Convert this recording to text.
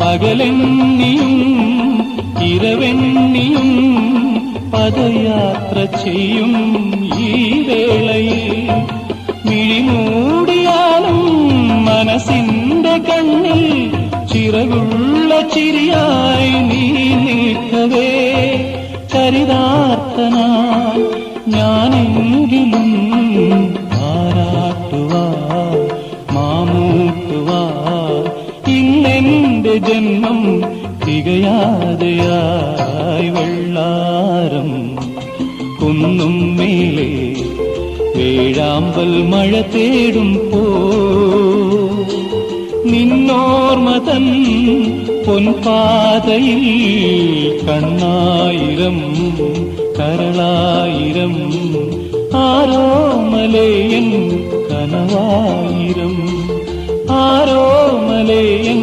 പകലെണ്ണിയും ഇരവെണ്ണിയും പദയാത്ര ചെയ്യും ഈ വേളയിൽ മിഴിമൂടിയാലും മനസ്സിന്റെ കണ്ണിൽ ചിറകുള്ള ചിരിയായി നീ നിൽക്കവേ ചരിതാർത്ഥനാ ഞാനെങ്കിലും ആരാട്ടുവാ മാമൂട്ടുവാ ഇന്നെന്റെ ജന്മം തികയാതെയായി വെള്ളാരം കുന്നും മേലെ വേഴാമ്പൽ മഴ തേടും നിന്നോർമതൻ പൊൻപാതയിൽ കണ്ണായിരം കരളായിരം ആരോമലയൻ കനവായിരം ആരോമലയൻ